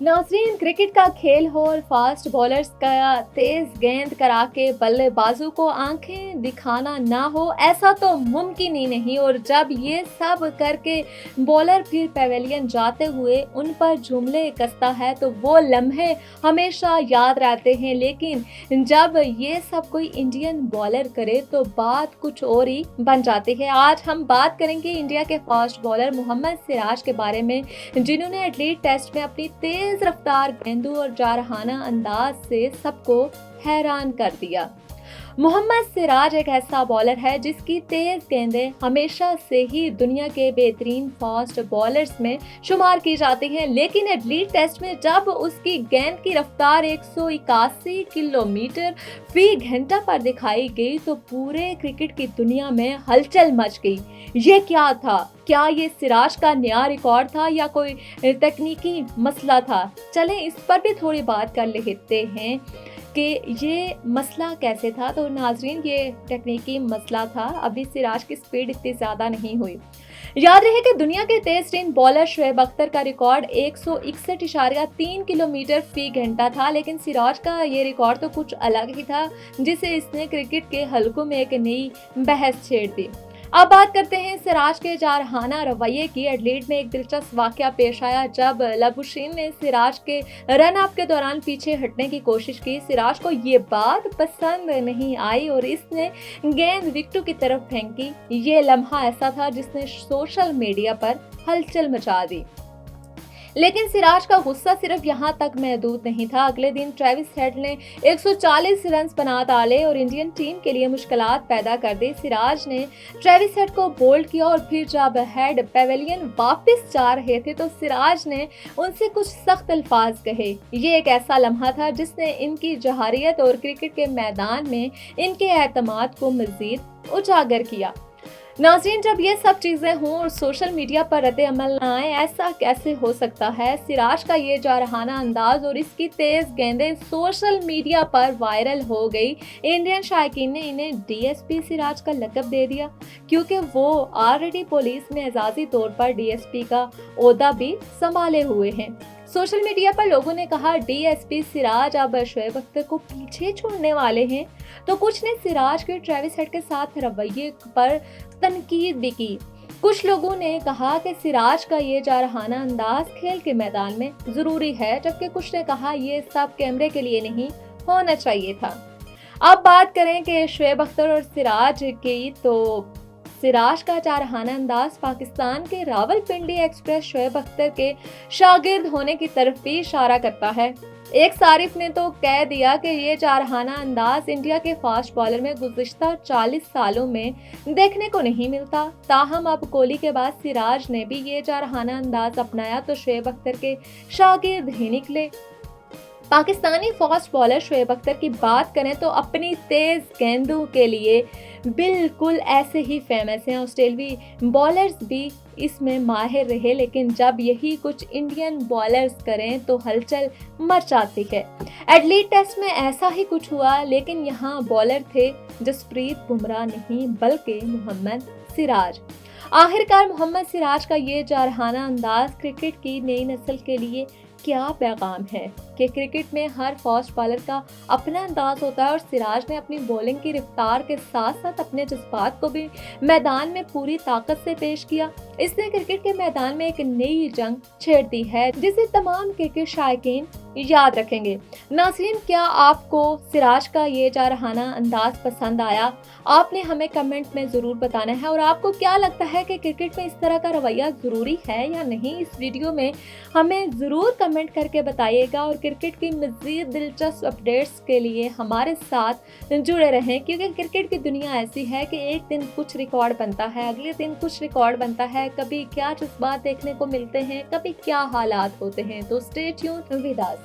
नाज़रीन, क्रिकेट का खेल हो और फास्ट बॉलर्स का तेज गेंद करा के बल्लेबाजों को आंखें दिखाना ना हो, ऐसा तो मुमकिन ही नहीं। और जब ये सब करके बॉलर फिर पवेलियन जाते हुए उन पर जुमले कसता है तो वो लम्हे हमेशा याद रहते हैं। लेकिन जब ये सब कोई इंडियन बॉलर करे तो बात कुछ और ही बन जाती है। आज हम बात करेंगे इंडिया के फास्ट बॉलर मोहम्मद सिराज के बारे में, जिन्होंने एथलीट टेस्ट में अपनी तेज रफ्तार गेंदों और जारहाना अंदाज से सबको हैरान कर दिया। मोहम्मद सिराज एक ऐसा बॉलर है जिसकी तेज गेंदें हमेशा से ही दुनिया के बेहतरीन फास्ट बॉलर्स में शुमार की जाती हैं। लेकिन एथलीट टेस्ट में जब उसकी गेंद की रफ्तार 181 किलोमीटर फी घंटा पर दिखाई गई तो पूरे क्रिकेट की दुनिया में हलचल मच गई। ये क्या था? क्या ये सिराज का नया रिकॉर्ड था या कोई तकनीकी मसला था? चलें इस पर भी थोड़ी बात कर लेते हैं कि ये मसला कैसे था। तो नाजरीन, ये तकनीकी मसला था। अभी सिराज की स्पीड इतनी ज़्यादा नहीं हुई। याद रहे कि दुनिया के तेज तरीन बॉलर शोएब अख्तर का रिकॉर्ड 161.3 किलोमीटर फी घंटा था, लेकिन सिराज का ये रिकॉर्ड तो कुछ अलग ही था, जिसे इसने क्रिकेट के हलकों में एक नई बहस छेड़ दी। अब बात करते हैं सिराज के जारहाना रवैये की। एडलेड में एक दिलचस्प वाकया पेश आया जब लबुशीन ने सिराज के रन अप के दौरान पीछे हटने की कोशिश की। सिराज को ये बात पसंद नहीं आई और इसने गेंद विकेटों की तरफ फेंकी। ये लम्हा ऐसा था जिसने सोशल मीडिया पर हलचल मचा दी। लेकिन सिराज का गुस्सा सिर्फ यहां तक महदूद नहीं था। अगले दिन ट्रेविस हेड ने 140 रन बना डाले और इंडियन टीम के लिए मुश्किलात पैदा कर दी। सिराज ने ट्रेविस हेड को बोल्ड किया और फिर जब हेड पवेलियन वापस जा रहे थे तो सिराज ने उनसे कुछ सख्त अल्फाज कहे। ये एक ऐसा लम्हा था जिसने इनकी जहारियत और क्रिकेट के मैदान में इनके एतमाद को मजीद उजागर किया। नाज़रीन, जब ये सब चीज़ें हों और सोशल मीडिया पर रद्द अमल ना आए, ऐसा कैसे हो सकता है? सिराज का ये जारहाना अंदाज और इसकी तेज़ गेंदें सोशल मीडिया पर वायरल हो गई। इंडियन शायकीन ने इन्हें डीएसपी सिराज का लक़ब दे दिया, क्योंकि वो ऑलरेडी पुलिस में एजाज़ी तौर पर डीएसपी का ओहदा भी संभाले हुए हैं। सोशल मीडिया पर लोगों ने कहा डीएसपी सिराज अब शोएब अख्तर को पीछे छोड़ने वाले हैं, तो कुछ ने सिराज के ट्रेविस हेड के साथ रवैये पर तनकीद भी की। कुछ लोगों ने कहा कि सिराज का ये जारहाना अंदाज खेल के मैदान में जरूरी है, जबकि कुछ ने कहा ये सब कैमरे के लिए नहीं होना चाहिए था। अब बात करें कि शोएब अख्तर और सिराज की, तो सिराज का जारहाना अंदाज पाकिस्तान के रावलपिंडी एक्सप्रेस शोएब अख्तर के शागिर्द होने की तरफ भी इशारा करता है। एक सारिफ ने तो कह दिया कि ये जारहाना अंदाज इंडिया के फास्ट बॉलर में गुज़िश्ता 40 सालों में देखने को नहीं मिलता। ताहम अब कोहली के बाद सिराज ने भी ये जारहाना अंदाज अपनाया तो शोएब अख्तर के शागिर्द ही निकले। पाकिस्तानी फास्ट बॉलर शोएब अख्तर की बात करें तो अपनी तेज गेंदों के लिए बिल्कुल ऐसे ही फेमस हैं। ऑस्ट्रेलियाई बॉलर्स भी इसमें माहिर रहे, लेकिन जब यही कुछ इंडियन बॉलर्स करें तो हलचल मच जाती है। एथलीट टेस्ट में ऐसा ही कुछ हुआ, लेकिन यहाँ बॉलर थे जसप्रीत बुमराह नहीं बल्कि मोहम्मद सिराज। आखिरकार मोहम्मद सिराज का ये जारहाना अंदाज क्रिकेट की नई नस्ल के लिए क्या पैगाम है कि क्रिकेट में हर फास्ट बॉलर का अपना अंदाज होता है और सिराज ने अपनी बॉलिंग की रफ्तार के साथ साथ अपने जज्बात को भी मैदान में पूरी ताकत से पेश किया। इसने क्रिकेट के मैदान में एक नई जंग छेड़ दी है जिसे तमाम क्रिकेट शायकीन याद रखेंगे। नाज़रीन, क्या आपको सिराज का ये जारहाना अंदाज पसंद आया? आपने हमें कमेंट में ज़रूर बताना है। और आपको क्या लगता है कि क्रिकेट में इस तरह का रवैया ज़रूरी है या नहीं? इस वीडियो में हमें ज़रूर कमेंट करके बताइएगा और क्रिकेट की मज़ीद दिलचस्प अपडेट्स के लिए हमारे साथ जुड़े रहें, क्योंकि क्रिकेट की दुनिया ऐसी है कि एक दिन कुछ रिकॉर्ड बनता है, अगले दिन कुछ रिकॉर्ड बनता है, कभी क्या जज्बात देखने को मिलते हैं, कभी क्या हालात होते हैं। तो स्टे ट्यून्ड विद अस।